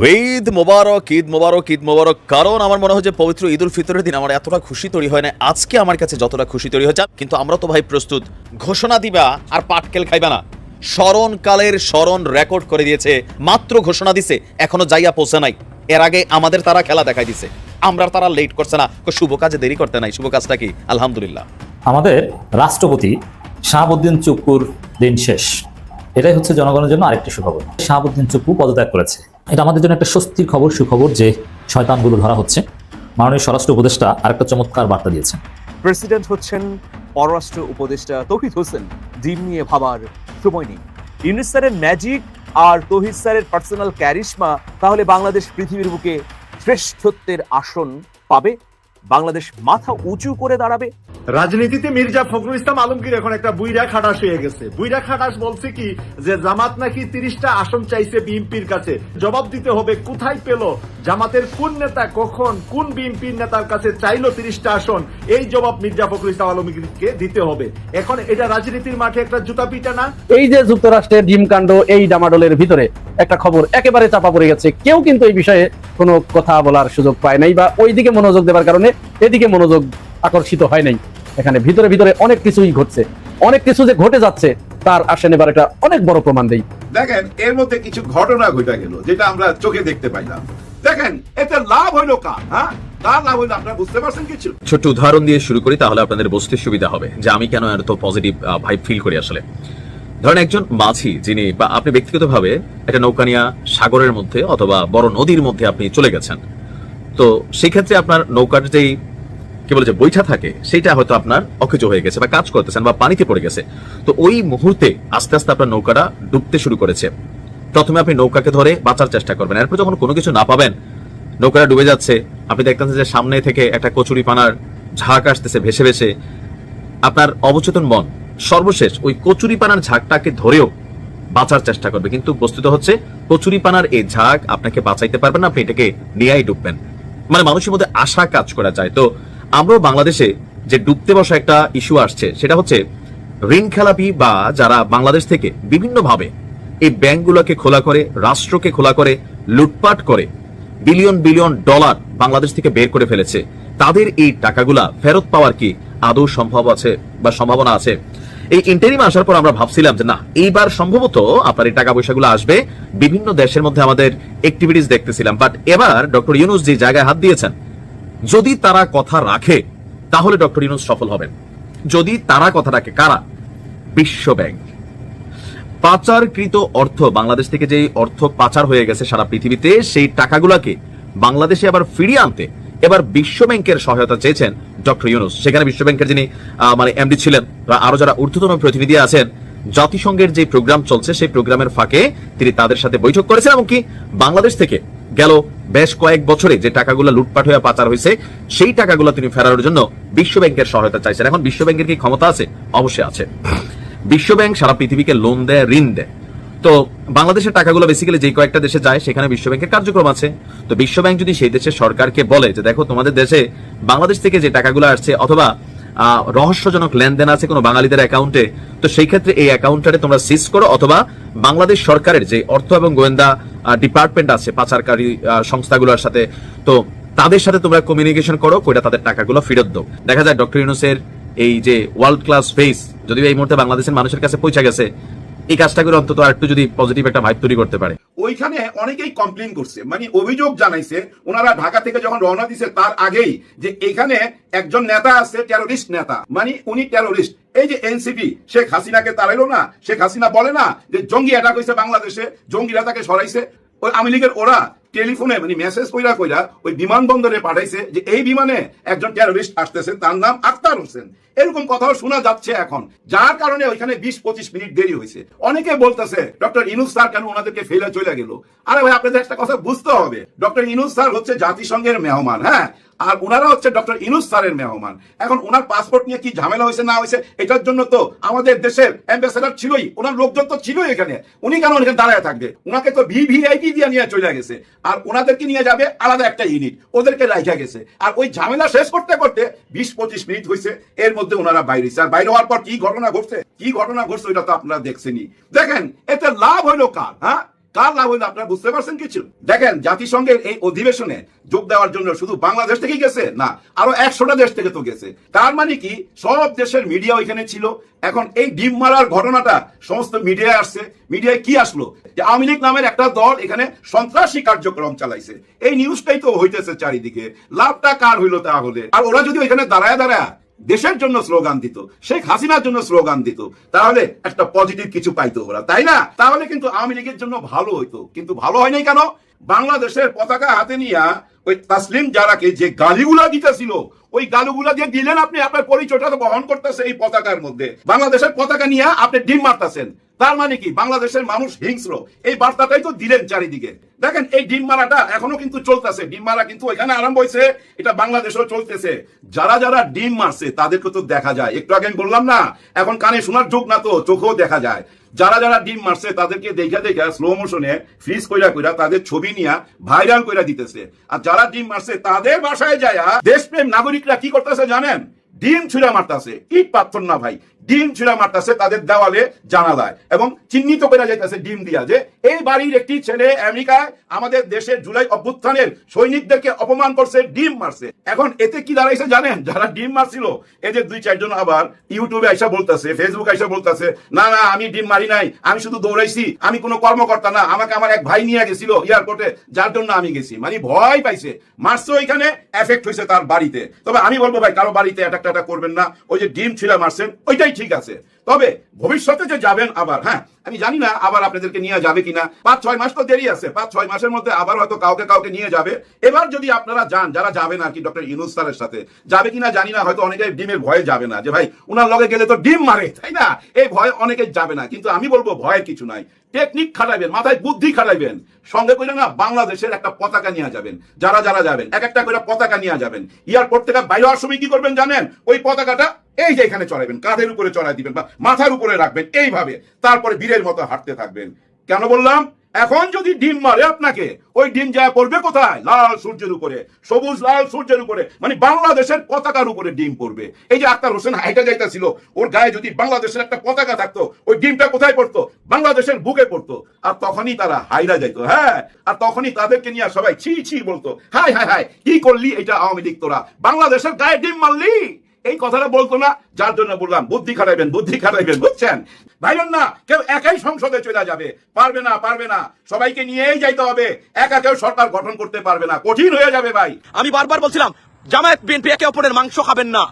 ঈদ মোবারক, ঈদ মোবারক, ঈদ মোবারক। কারণ আমার মনে হয় যে পবিত্র ঈদ উল ফিতরের দিন আমার এতটা খুশি তৈরি হয় না আজকে আমার কাছে যতটা খুশি তৈরি হয়েছে। কিন্তু আমরা তো ভাই প্রস্তুত, ঘোষণা দিবা আর পাটকেল খাইবা না। স্মরণকালের স্মরণ রেকর্ড করে দিয়েছে, মাত্র ঘোষণা দিছে, এখনো যাইয়া পৌঁছে নাই। এর আগে আমাদের তারা খেলা দেখাই দিছে, আমরা তারা লেট করছে না। শুভ কাজে দেরি করতে নাই, শুভ কাজটা কি? আলহামদুলিল্লাহ। আমাদের রাষ্ট্রপতি শাহাবুদ্দিন চুপ্পুর দিন শেষ, এটাই হচ্ছে জনগণের জন্য আরেকটি সুখবর। শাহাবুদ্দিন চুপ্পু পদত্যাগ করেছে, এটা আমাদের জন্য একটা স্বস্তির খবর, সুখবর যে শয়তানগুলো ধরা হচ্ছে। মাননীয় স্বরাষ্ট্র উপদেষ্টা আরেকটা চমৎকার বার্তা দিয়েছেন। প্রেসিডেন্ট হচ্ছেন পররাষ্ট্র উপদেষ্টা তৌহিদ হোসেন, ডিম নিয়ে ভাবার সময় নেই। ইউনূস স্যারের ম্যাজিক আর তৌহিদ স্যারের পার্সোনাল ক্যারিশমা, তাহলে বাংলাদেশ পৃথিবীর বুকে শ্রেষ্ঠত্বের আসন পাবে, বাংলাদেশ মাথা উঁচু করে দাঁড়াবে। রাজনীতিতে মির্জা ফখরুল ইসলাম আলমগীর এখন একটা বুইরা খাটাস হয়ে গেছে। বুইরা খাটাস বলছে কি যে জামাত নাকি 30টা আসন চাইছে বিএনপির কাছে, জবাব দিতে হবে কোথায় পেল, জামাতের কোন নেতা কখন কোন বিএনপির নেতার কাছে চাইলো 30টা আসন, এই জবাব মির্জা ফখরুল ইসলাম আলমগীরকে দিতে হবে। এখন এটা রাজনীতির মাঠে একটা জুতা পিটা না? এই যে যুক্তরাষ্ট্রের ডিমকাণ্ড, এই ডামাডোলের ভিতরে একটা খবর একেবারে চাপা পড়ে গেছে, কেউ কিন্তু এই বিষয়ে কোনো কথা বলার সুযোগ পায় নাই, বা ওইদিকে মনোযোগ দেওয়ার কারণে এদিকে মনোযোগ আকর্ষিত হয় নাই। এখানে ভিতরে ভিতরে অনেক কিছুই ঘটছে, অনেক কিছু যে ঘটে যাচ্ছে তার আসে নেবার একটা অনেক বড় প্রমাণ দেই। দেখেন, এর মধ্যে কিছু ঘটনা ঘটে গেল যেটা আমরা চোখে দেখতে পাইলাম। দেখেন, এতে লাভ হইলো কার? কার লাভ হইলো আপনারা বুঝতে পারছেন কিছু? ছোট্ট উদাহরণ দিয়ে শুরু করি, তাহলে আপনাদের বুঝতে সুবিধা হবে যে আমি কেন এত পজিটিভ ভাইব ফিল করি। আসলে ধরেন একজন মাঝি, যিনি বা আপনি ব্যক্তিগতভাবে একটা নৌকা নিয়ে সাগরের মধ্যে অথবা বড় নদীর মধ্যে আপনি চলে গেছেন, তো সেই ক্ষেত্রে আপনার নৌকার যেই কি বলে যে বৈঠা থাকে, সেটা হয়তো আপনার অকেজ হয়ে গেছে বা কাজ করতেছেন বা পানিতে পড়ে গেছে। তো ওই মুহূর্তে আস্তে আস্তে আপনার নৌকাটা ডুবতে শুরু করেছে। প্রথমে আপনি নৌকাকে ধরে বাঁচার চেষ্টা করবেন, এরপর যখন কোনো কিছু না পাবেন, নৌকাটা ডুবে যাচ্ছে, আপনি দেখতেছেন যে সামনে থেকে একটা কচুরি পানার ঝাঁক আসতেছে ভেসে ভেসে, আপনার অবচেতন মন সর্বশেষ ওই কচুরি পানার ঝাঁকটাকে ধরেও বাঁচার চেষ্টা করবে। কিন্তু বস্তুত হচ্ছে কচুরি পানার এই ঝাঁক আপনাকে বাঁচাইতে পারবেন না, আপনি এটাকে নিয়েই ডুববেন। মানে মানুষের মধ্যে আশা কাজ করা যায়। তো আমরাও বাংলাদেশে যে ডুবতে বসা একটা ইস্যু আসছে, সেটা হচ্ছে ঋণ খেলাপি বা যারা বাংলাদেশ থেকে বিভিন্ন ভাবে এই ব্যাংকগুলোকে খোলা করে, রাষ্ট্রকে খোলা করে, লুটপাট করে বিলিয়ন বিলিয়ন ডলার বাংলাদেশ থেকে বের করে ফেলেছে, তাদের এই টাকাগুলা ফেরত পাওয়ার কি আদৌ সম্ভব আছে বা সম্ভাবনা আছে? এই ইন্টারিম আসার পর আমরা ভাবছিলাম যে না, এইবার সম্ভবত আপনার এই টাকা পয়সাগুলো আসবে। বিভিন্ন দেশের মধ্যে আমাদের অ্যাক্টিভিটিস দেখতেছিলাম, বাট এবার ডক্টর ইউনূস যে জায়গায় হাত দিয়েছেন, যদি তারা কথা রাখে তাহলে ডক্টর ইউনূস সফল হবেন। যদি তারা কথা রাখে, কারা? বিশ্ব ব্যাংক। পাচারকৃত অর্থ, বাংলাদেশ থেকে যে অর্থ পাচার হয়ে গেছে সারা পৃথিবীতে, সেই টাকাগুলোকে বাংলাদেশে আবার ফিরিয়ে আনতে এবার বিশ্ব ব্যাংকের সহায়তা চেয়েছেন ডক্টর ইউনূস। সেখানে বিশ্ব ব্যাংকের যিনি এমডি ছিলেন বা আরো যারা ঊর্ধ্বতন প্রতিনিধি আছেন, জাতিসংঘের যে প্রোগ্রাম চলছে সেই প্রোগ্রামের ফাঁকে তিনি তাদের সাথে বৈঠক করেছেন, এমনকি বাংলাদেশ থেকে গেল বেশ কয়েক বছরে যে টাকাগুলো লুটপাট হয়ে পাচার হয়েছে, সেই টাকাগুলো তিনি ফেরানোর জন্য বিশ্ব ব্যাংকের সহায়তা চাইছেন। এখন বিশ্ব ব্যাংকের কি ক্ষমতা আছে? অবশ্যই আছে। বিশ্ব ব্যাংক সারা পৃথিবীকে লোন দেয়, ঋণ দেয়। তো বাংলাদেশের টাকাগুলো বেসিক্যালি যে কয়েকটা দেশে যায়, সেখানে বিশ্ব ব্যাংকের কার্যক্রম আছে। তো বিশ্ব ব্যাংক যদি সেই দেশের সরকারকে বলে যে দেখো, তোমাদের দেশে বাংলাদেশ থেকে যে টাকাগুলো আসছে অথবা রহস্যজনক লেনদেন আছে কোনো বাঙালিদের অ্যাকাউন্টে, তো সেই ক্ষেত্রে এই অ্যাকাউন্টটারে তোমরা সিজ করো, অথবা বাংলাদেশ সরকারের যে অর্থ এবং গোয়েন্দা ডিপার্টমেন্ট আছে পাচারকারী সংস্থাগুলোর সাথে, তো তাদের সাথে তোমরা কমিউনিকেশন করো, কইটা তাদের টাকাগুলো ফেরত দাও। দেখা যায় ডক্টর ইউনূসের এই যে ওয়ার্ল্ড ক্লাস ফেস যদিও এই মুহূর্তে বাংলাদেশের মানুষের কাছে পৌঁছে গেছে, এই কাজটা করে অন্তত আর একটু যদি পজিটিভ একটা ভাইব তৈরি করতে পারে। ওইখানে অনেকেই কমপ্লেন করছে, মানে অভিযোগ জানাইছে ওনারা ঢাকা থেকে যখন রওনা দিছে তার আগেই, যে এখানে একজন নেতা আছে টেরোরিস্ট নেতা, মানে উনি টেরোরিস্ট। এই যে এনসিপি শেখ হাসিনাকে তাড়াইলো না, শেখ হাসিনা বলে না যে জঙ্গি অ্যাটাক হয়েছে বাংলাদেশে, জঙ্গিরা তাকে সরাইছে, ওই আওয়ামী লীগের ওরা টেলিফোনে মানে মেসেজ কইরা কইরা ওই বিমানবন্দরে পাঠাইছে যে এই বিমানে একজন টেরোরিস্ট আসতেছে, তার নাম আক্তার হোসেন। এরকম কথাও শোনা যাচ্ছে এখন, যার কারণে ওইখানে 20-25 মিনিট দেরি হয়েছে। অনেকে বলতেছে ডক্টর ইউনূস স্যার কেন ওনাদেরকে ফেলে চলে গেল। আরে ভাই, আপনাদের একটা কথা বুঝতে হবে, ডক্টর ইউনূস স্যার হচ্ছে জাতিসংঘের মেহমান, হ্যাঁ, আর ওনারা হচ্ছে ডক্টর ইউনূস স্যারের মেহমান। এখন ওনার পাসপোর্ট নিয়ে কি ঝামেলা হয়েছে না হয়েছে, এটার জন্য তো আমাদের দেশের অ্যাম্বাসেডর ছিলই, ওনার লোকজন তো ছিলই এখানে। উনি কেন এখানে দাঁড়ায় থাকবে? ওনাকে তো ভিভিআইপি দিয়ে নিয়ে চলে গেছে, আর ওনাদেরকে নিয়ে যাবে আলাদা একটা ইউনিট, ওদেরকে রাখা গেছে। আর ওই ঝামেলা শেষ করতে করতে 20-25 মিনিট হয়েছে, এর মধ্যে ওনারা বাইরে। আর বাইরে হওয়ার পর কি ঘটনা ঘটছে, কি ঘটনা ঘটছে ওইটা তো আপনারা দেখছেনই। দেখেন, এতে লাভ হইলো কার? কার লাভ হইলো আপনারা বুঝতে পারছেন কিছু? দেখেন, জাতিসংঘের এই অধিবেশনে যোগ দেওয়ার জন্য শুধু বাংলাদেশ থেকেই গেছে না, আরো 100টা দেশ থেকে তো গেছে। তার মানে কি সব দেশের মিডিয়া ওইখানে ছিল। এখন এই ডিম মারার ঘটনাটা সমস্ত মিডিয়ায় আসছে। মিডিয়ায় কি আসলো? যে আওয়ামী লীগ নামের একটা দল এখানে সন্ত্রাসী কার্যক্রম চালাইছে, এই নিউজটাই তো হইতেছে চারিদিকে। লাভটা কার হইলো তাহলে? আর ওরা যদি ওইখানে দাঁড়ায় দাঁড়ায় দেশের জন্য স্লোগান দিত, শেখ হাসিনার জন্য স্লোগান দিত, তাহলে একটা পজিটিভ কিছু পাইতো ওরা, তাই না? তাহলে কিন্তু আওয়ামী লীগের জন্য ভালো হইতো। কিন্তু ভালো হয় নাই কেন? বাংলাদেশের পতাকা হাতে নিয়ে ওই তাসলিম জারাকে যে গালিগুলা দিতেছিল, ওই গালুগুলা দিয়ে দিলেন আপনি, আপনার পরিচয়টা তো বহন করতেছে এই পতাকার মধ্যে। বাংলাদেশের পতাকা নিয়ে আপনি ডিম মারতেছেন, তার মানে কি বাংলাদেশের মানুষ হিংস্র, এই বার্তাটাই তো দিলেন চারিদিকে। দেখেন, এই ডিম মারাটা এখনো কিন্তু চলতেছে। ডিম মারা কিন্তু ওইখানে আরম্ভ হয়েছে, এটা বাংলাদেশেও চলতেছে। যারা যারা ডিম মারছে তাদেরকে তো দেখা যায়, একটু আগে আমি বললাম না, এখন কানে শোনার যুগ না, তো চোখেও দেখা যায়। যারা যারা ডিম মারছে তাদেরকে দেখা দেখা স্লো মোশনে ফ্রিজ কইরা কইরা তাদের ছবি নিয়ে ভাইরাল কইরা দিতেছে। আর যারা ডিম মারছে তাদের বাসায় যায় দেশপ্রেম নাগরিকরা কি করতেছে জানেন? ডিম ছুঁড়া মারতেছে, ইট পাথর না ভাই, ডিম ছুঁড়া মারতেছে তাদের দেওয়ালে, জানালায়, এবং চিহ্নিত করে যাইতেছে ডিম দিয়া যে এই বাড়ির একটি ছেলে আমেরিকায় আমাদের দেশের জুলাই অভ্যুত্থানের সৈনিকদেরকে অপমান করছে, ডিম মারছে। এখন এতে কি দাঁড়াইছে জানেন? যারা ডিম মারছিল এদের 2-4 জন আবার ইউটিউবে আইসা বলতেছে, ফেসবুক আইসা বলতেছে, না না আমি ডিম মারি নাই, আমি শুধু দৌড়াইছি, আমি কোনো কর্মকর্তা না, আমাকে আমার এক ভাই নিয়ে গেছিল এয়ারপোর্টে, যার জন্য আমি গেছি। মানে ভয় পাইছে, মারছে, ওইখানে এফেক্ট হয়েছে তার বাড়িতে। তবে আমি বলবো ভাই, কারো বাড়িতে অ্যাটাক করবেন না, ওই যে ডিম ছিঁড়া মারছেন ওইটাই ঠিক আছে। তবে ভবিষ্যতে যে যাবেন আবার, হ্যাঁ আমি জানি না আবার আপনাদেরকে নিয়ে যাবে কিনা, 5-6 মাস তো দেরি আছে, 5-6 মাসের মধ্যে আবার হয়তো কাউকে কাউকে নিয়ে যাবে। এবার যদি আপনারা যান, যারা যাবেন আর কি ডক্টর ইউনূস স্যারের সাথে, যাবে কিনা জানি না, হয়তো অনেকে ডিমের ভয়ে যাবে না, যে ভাই উনার লগে গেলে তো ডিম মারে, তাই না? এই ভয়ে অনেকে যাবে না। কিন্তু আমি বলবো ভয়ের কিছু নাই, টেকনিক খাটাইবেন, মাথায় বুদ্ধি খাটাইবেন, সঙ্গে করে না বাংলাদেশের একটা পতাকা নিয়ে যাবেন। যারা যারা যাবেন এক একটা করে পতাকা নিয়ে যাবেন। এয়ারপোর্ট থেকে বাইরে হওয়ার সময় কি করবেন জানেন? ওই পতাকাটা এই যে এখানে চড়াইবেন, কাঁধের উপরে চড়াই দিবেন বা মাথার উপরে রাখবেন, এইভাবে। তারপরে বীরের মতো হাঁটতে থাকবেন। কেন বললাম? এখন যদি ডিম মারে আপনাকে, ওই ডিম যায় পড়বে কোথায়? লাল সূর্যের উপরে, সবুজ লাল সূর্যের উপরে, মানে বাংলাদেশের পতাকার উপরে ডিম পড়বে। এই যে আক্তার হোসেন হাইটা যাইতেছিল, ওর গায়ে যদি বাংলাদেশের একটা পতাকা থাকতো, ওই ডিমটা কোথায় পড়তো? বাংলাদেশের বুকে পড়তো। আর তখনই তারা হাইরা যাইতো, হ্যাঁ, আর তখনই তাদেরকে নিয়ে সবাই ছি ছি বলতো, হাই হাই হাই কি করলি এটা আওয়ামী লীগ, তোরা বাংলাদেশের গায়ে ডিম মারলি, এই কথাটা বলতো না। যার জন্য বললাম বুদ্ধি খাটাইবেন, বুদ্ধি খাটাইবেন, বুঝছেন ভাইবেন না? কেউ একাই সংসদে চলে যাবে, পারবে না, পারবে না, সবাইকে নিয়েই যাইতে হবে। একা কেউ সরকার গঠন করতে পারবে না, কঠিন হয়ে যাবে ভাই। আমি বারবার বলছিলাম জামায়াত বিএনপি একে অপরের মাংস খাবেন না,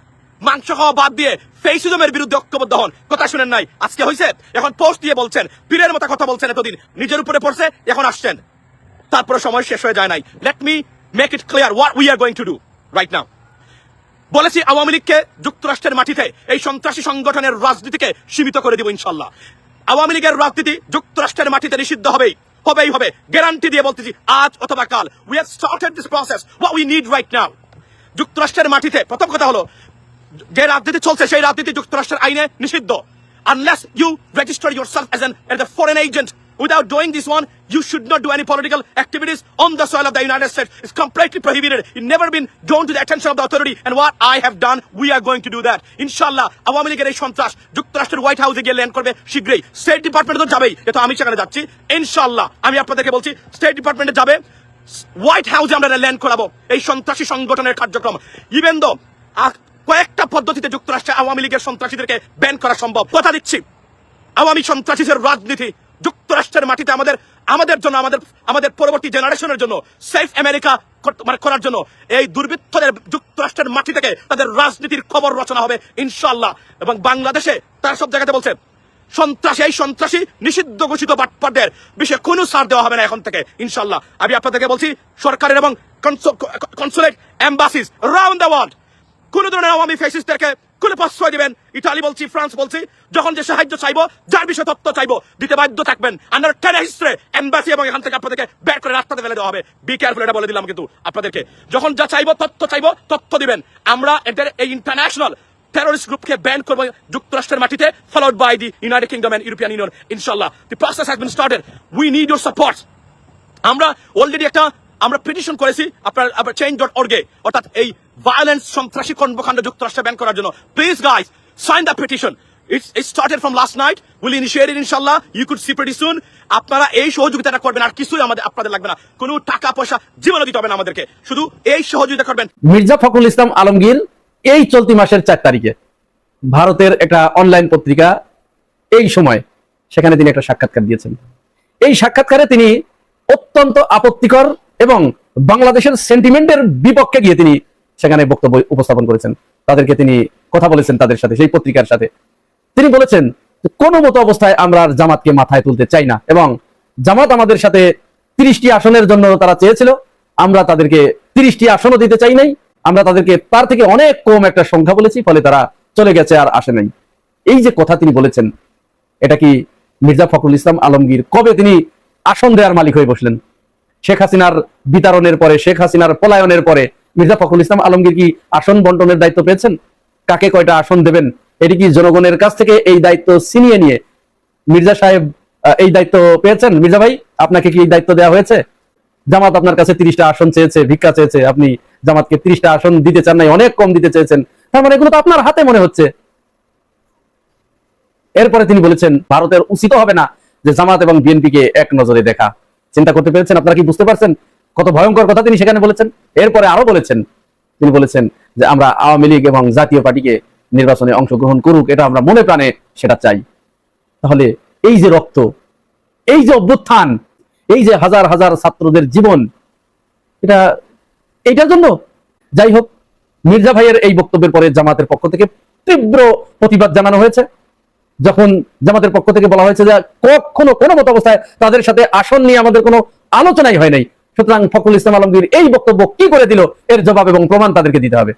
মাংস খাওয়া বাদ দিয়ে ফেসিজমের বিরুদ্ধে ঐক্যবদ্ধ হন। কথা শুনেন নাই? আজকে হয়েছে, এখন পোস্ট দিয়ে বলছেন, পীরের মতো কথা বলছেন, এতদিন নিজের উপরে পড়ছে, এখন আসছেন, তারপরে সময় শেষ হয়ে যায় নাই। Let me make it clear what we are going to do right now. বলেছি আওয়ামী লীগকে যুক্তরাষ্ট্রের মাটিতে এই সন্ত্রাসী সংগঠনের রাজনীতিকে সীমিত করে দিব ইনশাল্লাহ। আওয়ামী লীগের রাজনীতি যুক্তরাষ্ট্রের মাটিতে নিষিদ্ধ হবেই হবে, গ্যারান্টি দিয়ে বলতেছি, আজ অথবা কাল। We have started this process, what we need right now. যুক্তরাষ্ট্রের মাটিতে প্রথম কথা হলো, যে রাজনীতি চলছে সেই রাজনীতি যুক্তরাষ্ট্রের আইনে নিষিদ্ধ। Unless you register yourself as a foreign agent, without doing this one, you should not do any political activities on the soil of the United States. It's completely prohibited. It's never been drawn to the attention of the authority. And what I have done, we are going to do that. Inshallah, Awami লীগের এই সন্ত্রাস যুক্তরাষ্ট্রের white হাউসে গিয়ে land করবে শীঘ্রই। State ডিপার্টমেন্টে তো যাবেই, এটা আমি সেখানে যাচ্ছি ইনশাল্লাহ। আমি আপনাদেরকে বলছি, স্টেট ডিপার্টমেন্টে যাবে, হোয়াইট হাউসে আমরা ল্যান্ড করাবো এই সন্ত্রাসী সংগঠনের কার্যক্রম। ইভেন দো কয়েকটা পদ্ধতিতে যুক্তরাষ্ট্রে আওয়ামী লীগের সন্ত্রাসীদেরকে ব্যান করা সম্ভব। কথা দিচ্ছি, আওয়ামী সন্ত্রাসীদের রাজনীতি যুক্তরাষ্ট্রের মাটিতে আমাদের জন্য, আমাদের পরবর্তী জেনারেশনের জন্য সেফ আমেরিকা করার জন্য এই দুর্বৃত্তদের যুক্তরাষ্ট্রের মাটি থেকে তাদের রাজনীতির খবর রচনা হবে ইনশাআল্লাহ। এবং বাংলাদেশে তারা সব জায়গাতে বলছে সন্ত্রাসী নিষিদ্ধ ঘোষিত বাটপারদের বিষয়ে কোনো ছাড় দেওয়া হবে না এখন থেকে ইনশাআল্লাহ। আমি আপনাদেরকে বলছি, সরকারের এবং কনসুলেট এম্বাসিজ রাউন্ড দ্য ওয়ার্ল্ড কোন ধরনের আওয়ামী ফ্যাসিস্টদেরকে খুলে প্রশ্রয় দিবেন। ইতালি বলছি, ফ্রান্স বলছি, যখন যে সাহায্য চাইবো, যার বিষয়ে তথ্য চাইবো, দিতে বাধ্য থাকবেন। আন্ডার টেররিস্টে এম্বাসি এবং এখান থেকে আপনাদেরকে বের করে রাস্তাতে ফেলে দেওয়া হবে। বি কেয়ারফুল, এটা বলে দিলাম কিন্তু আপনাদেরকে। যখন যা চাইবো, তথ্য দিবেন। আমরা এদের এই ইন্টারন্যাশনাল টেররিস্ট গ্রুপকে ব্যান করবো যুক্তরাষ্ট্রের মাটিতে, followed by the United Kingdom and European Union ইনশাআল্লাহ। The process has been started, we need your support. আমরা অলরেডি আমরা পিটিশন করেছি আপনার change.org এ, অর্থাৎ এই ভায়োলেন্স সন্ত্রাসী কর্মকাণ্ড যুক্তরাষ্ট্রে ব্যান করার জন্য। Please guys, sign the petition. It started from last night. We'll initiate it inshallah. You could see pretty soon. আপনারা এই সহযোগিতাটা করবেন, আর কিছুই আপনাদের লাগবে না। কোনো টাকা পয়সা জীবনে দিতে হবে না আমাদেরকে, শুধু এই সহযোগিতা করবেন। মির্জা ফখরুল ইসলাম আলমগীর এই চলতি মাসের 4 তারিখে ভারতের একটা অনলাইন পত্রিকা এই সময় সেখানে তিনি একটা সাক্ষাৎকার দিয়েছেন। এই সাক্ষাৎকারে তিনি অত্যন্ত আপত্তিকর এবং বাংলাদেশের সেন্টিমেন্টের বিপক্ষে গিয়ে তিনি সেখানে বক্তব্য উপস্থাপন করেছেন। তাদেরকে তিনি কথা বলেছেন তাদের সাথে, সেই পত্রিকার সাথে। তিনি বলেছেন কোনো মতো অবস্থায় আমরা আর জামাতকে মাথায় তুলতে চাই না, এবং জামাত আমাদের সাথে 30টি আসনের জন্য তারা চেয়েছিল, আমরা তাদেরকে 30টি আসনও দিতে চাই নাই, আমরা তাদেরকে তার থেকে অনেক কম একটা সংখ্যা বলেছি, ফলে তারা চলে গেছে আর আসে নাই। এই যে কথা তিনি বলেছেন, এটা কি মির্জা ফখরুল ইসলাম আলমগীর কবে তিনি আসন দেওয়ার মালিক হয়ে বসলেন? শেখ হাসিনার বিতাড়নের পরে, শেখ হাসিনার পলায়নের পরে মির্জা ফখরুল ইসলাম আলমগীর কি আসন বন্টনের দায়িত্ব পেয়েছেন? কাকে কয়টা আসন দেবেন এটি কি জনগণের কাছ থেকে এই দায়িত্ব ছিনিয়ে নিয়ে মির্জা সাহেব এই দায়িত্ব পেয়েছেন? মির্জা ভাই, আপনাকে কি এই দায়িত্ব দেওয়া হয়েছে? জামাত আপনার কাছে 30টা আসন চেয়েছে, ভিক্ষা চেয়েছে, আপনি জামাতকে 30টা আসন দিতে চান নাই, অনেক কম দিতে চেয়েছেন, তার মানে এগুলো তো আপনার হাতে মনে হচ্ছে। এরপরে তিনি বলেছেন ভারতের উচিত হবে না যে জামাত এবং বিএনপিকে এক নজরে দেখা। চিন্তা করতে পেরেছেন? আপনারা কি বুঝতে পারছেন কত ভয়ঙ্কর কথা তিনি সেখানে বলেছেন? এরপরে আরো বলেছেন, তিনি বলেছেন যে আমরা আওয়ামী লীগ এবং জাতীয় পার্টিকে নির্বাচনে অংশগ্রহণ করুক, এটা আমরা মনে প্রাণে সেটা চাই। তাহলে এই যে রক্ত, এই যে অভ্যুত্থান, এই যে হাজার হাজার ছাত্রদের জীবন, এটা এইটার জন্য? যাই হোক, মির্জা ভাইয়ের এই বক্তব্যের পরে জামাতের পক্ষ থেকে তীব্র প্রতিবাদ জানানো হয়েছে। যখন জামাতের পক্ষ থেকে বলা হয়েছে যে কখনো কোনো মতো অবস্থায় তাদের সাথে আসন নিয়ে আমাদের কোনো আলোচনাই হয় নাই, সুতরাং ফখরুল ইসলাম আলমগীর এই বক্তব্য কি করে দিল এর জবাব এবং প্রমাণ তাদেরকে দিতে হবে।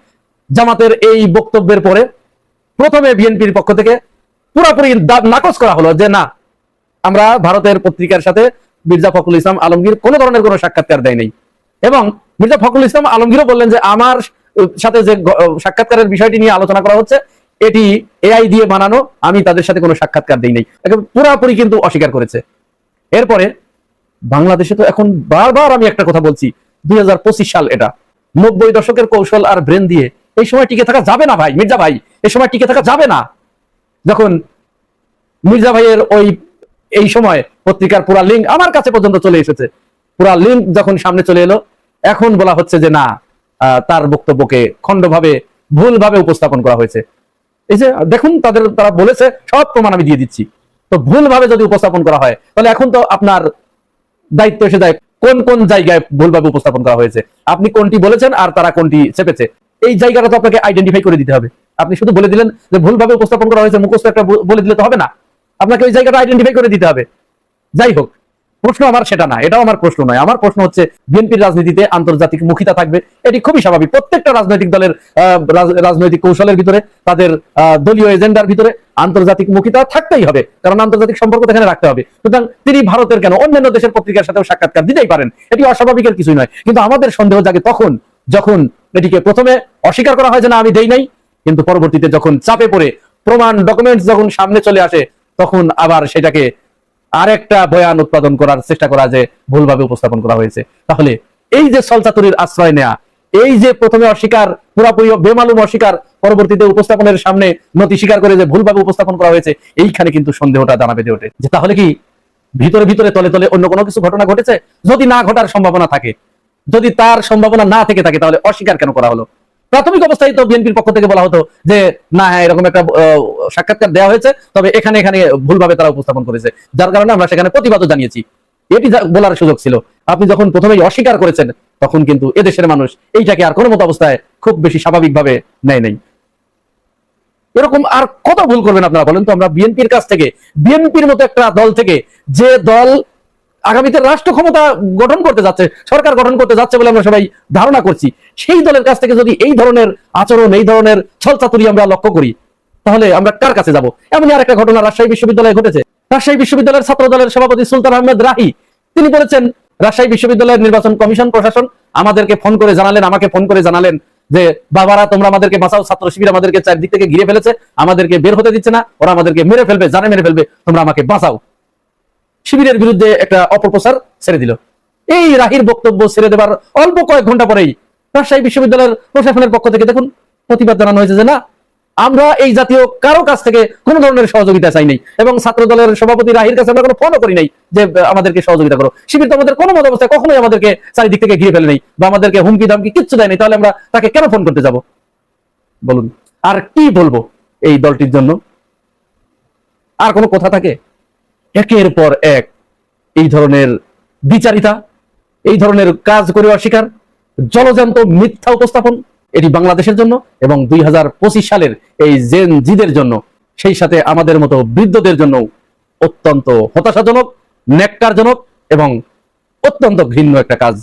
জামাতের এই বক্তব্যের পরে প্রথমে বিএনপির পক্ষ থেকে পুরোপুরি নাকচ করা হলো যে না, আমরা ভারতের পত্রিকার সাথে মির্জা ফখরুল ইসলাম আলমগীর কোনো ধরনের কোনো সাক্ষাৎকার দেয় নাই। এবং মির্জা ফখরুল ইসলাম আলমগীরও বললেন যে আমার সাথে যে সাক্ষাৎকারের বিষয়টি নিয়ে আলোচনা করা হচ্ছে এটি এআই দিয়ে বানানো, আমি তাদের সাথে কোনো সাক্ষাৎকার দেই নাই, পুরোপুরি কিন্তু অস্বীকার করেছে। এরপরে বাংলাদেশে তো এখন বারবার আমি একটা কথা বলছি, 2025 সাল, এটা 90 দশকের কৌশল আর ব্রেন দিয়ে এই সময় টিকে থাকা যাবে না ভাই, মির্জা ভাই, এই সময় টিকে থাকা যাবে না। যখন মির্জা ভাইয়ের এই সময় পত্রিকার পুরা লিঙ্ক আমার কাছে পর্যন্ত চলে এসেছে, পুরা লিঙ্ক যখন সামনে চলে এলো, এখন বলা হচ্ছে যে না, তার বক্তব্যকে খণ্ডভাবে ভুলভাবে উপস্থাপন করা হয়েছে। এই যে দেখুন, তারা বলেছে, সব প্রমাণ আমি দিয়ে দিচ্ছি। তো ভুলভাবে যদি উপস্থাপন করা হয় তাহলে এখন তো আপনার দায়িত্ব এসে যায় কোন কোন জায়গায় ভুলভাবে উপস্থাপন করা হয়েছে, আপনি কোনটি বলেছেন আর তারা কোনটি চেপেছে, এই জায়গাটা তো আপনাকে আইডেন্টিফাই করে দিতে হবে। আপনি শুধু বলে দিলেন যে ভুলভাবে উপস্থাপন করা হয়েছে, মুখস্থ একটা বলে দিলে তো হবে না, আপনাকে ওই জায়গাটা আইডেন্টিফাই করে দিতে হবে। যাই হোক, প্রশ্ন আমার সেটা না, এটাও আমার প্রশ্ন নয়। আমার প্রশ্ন হচ্ছে বিএনপির রাজনীতিতে আন্তর্জাতিক মুখিতা থাকবে, এটি খুবই স্বাভাবিক। প্রত্যেকটা রাজনৈতিক দলের রাজনৈতিক কৌশলের ভিতরে, তাদের দলীয় এজেন্ডার ভিতরে আন্তর্জাতিক মুখিতা থাকতেই হবে, কারণ আন্তর্জাতিক সম্পর্ক এখানে রাখতে হবে। সুতরাং তিনি ভারতের কেন, অন্যান্য দেশের পত্রিকার সাথেও সাক্ষাৎকার দিতেই পারেন, এটি অস্বাভাবিকের কিছুই নয়। কিন্তু আমাদের সন্দেহ জাগে তখন যখন এটিকে প্রথমে অস্বীকার করা হয় যে না আমি দেই নাই, কিন্তু পরবর্তীতে যখন চাপে পড়ে প্রমাণ ডকুমেন্টস যখন সামনে চলে আসে, তখন আবার সেটাকে আরেকটা বয়ান উৎপাদন করার চেষ্টা করা যে ভুলভাবে উপস্থাপন করা হয়েছে। তাহলে এই যে সলচাতুরির আশ্রয় নেয়া, এই যে প্রথমে অস্বীকার, পুরোপুরি বেমালুম অস্বীকার, পরবর্তীতে উপস্থাপনের সামনে নতি স্বীকার করে যে ভুলভাবে উপস্থাপন করা হয়েছে, এইখানে কিন্তু সন্দেহটা দানা বেঁধে ওঠে যে তাহলে কি ভিতরে ভিতরে তলে তলে অন্য কোনো কিছু ঘটনা ঘটেছে? যদি না ঘটার সম্ভাবনা থাকে, যদি তার সম্ভাবনা না থেকে থাকে, তাহলে অস্বীকার কেন করা হলো? প্রাথমিক অবস্থায় তো বিএনপির পক্ষ থেকে বলা হতো যে না, হ্যাঁ, এরকম একটা সাক্ষাৎকার দেওয়া হয়েছে, তবে এখানে এখানে ভুলভাবে তারা উপস্থাপন করেছে, যার কারণে আমরা সেখানে প্রতিবাদও জানিয়েছি, এটি বলার সুযোগ ছিল। আপনি যখন প্রথমেই অস্বীকার করেছেন, তখন কিন্তু এদেশের মানুষ এইটাকে আর কোনো মতো অবস্থায় খুব বেশি স্বাভাবিকভাবে নেয় নাই। এরকম আর কত ভুল করবেন আপনারা বলেন তো? আমরা বিএনপির কাছ থেকে, বিএনপির মতো একটা দল থেকে, যে দল আগামীতে রাষ্ট্র ক্ষমতা গঠন করতে যাচ্ছে, সরকার গঠন করতে যাচ্ছে বলে আমরা সবাই ধারণা করছি, সেই দলের কাছ থেকে যদি এই ধরনের আচরণ, এই ধরনের ছলচাতুরি আমরা লক্ষ্য করি, তাহলে আমরা কার কাছে যাব? এমনই আরেকটা ঘটনা রাজশাহী বিশ্ববিদ্যালয়ে ঘটেছে। রাজশাহী বিশ্ববিদ্যালয়ের ছাত্র দলের সভাপতি সুলতান আহমেদ রাহি, তিনি বলেছেন রাজশাহী বিশ্ববিদ্যালয়ের নির্বাচন কমিশন প্রশাসন আমাদেরকে ফোন করে জানালেন, আমাকে ফোন করে জানালেন যে বাবারা তোমরা আমাদেরকে বাঁচাও, ছাত্র শিবির আমাদেরকে চারদিক থেকে ঘিরে ফেলেছে, আমাদেরকে বের হতে দিচ্ছে না, ওরা আমাদেরকে মেরে ফেলবে, জানে মেরে ফেলবে, তোমরা আমাকে বাঁচাও। শিবিরের বিরুদ্ধে একটা অপপ্রচার ছেড়ে দিল। এই রাহির বক্তব্য ছেড়ে দেবার অল্প কয়েক ঘন্টা পরেই রাজশাহী বিশ্ববিদ্যালয়ের প্রশাসনের পক্ষ থেকে দেখুন প্রতিবাদ জানানো হয়েছে যে না, আমরা এই জাতীয় কারো কাছ থেকে কোনো ধরনের সহযোগিতা চাই নাই, এবং ছাত্র দলের সভাপতি রাহির কাছে আমরা কোনো ফোনও করি নাই যে আমাদেরকে সহযোগিতা করো। শিবির তো আমাদের কোনো মত অবস্থায় কখনোই আমাদেরকে চারিদিক থেকে ঘিরে ফেলে নেই বা আমাদেরকে হুমকি দামকি কিচ্ছু দেয় নাই, তাহলে আমরা তাকে কেন ফোন করতে যাব বলুন? আর কি বলবো এই দলটির জন্য? আর কোনো কথা থাকে? একের পর এক এই ধরনের বিচারিতা, এই ধরনের কাজ করে অস্বীকার, জলজান্ত মিথ্যা উপস্থাপন, এটি বাংলাদেশের জন্য এবং 2025 সালের এই জেন জিদের জন্য, সেই সাথে আমাদের মতো বৃদ্ধদের জন্য অত্যন্ত হতাশাজনক, ন্যাক্কারজনক এবং অত্যন্ত ঘৃণ্য একটা কাজ।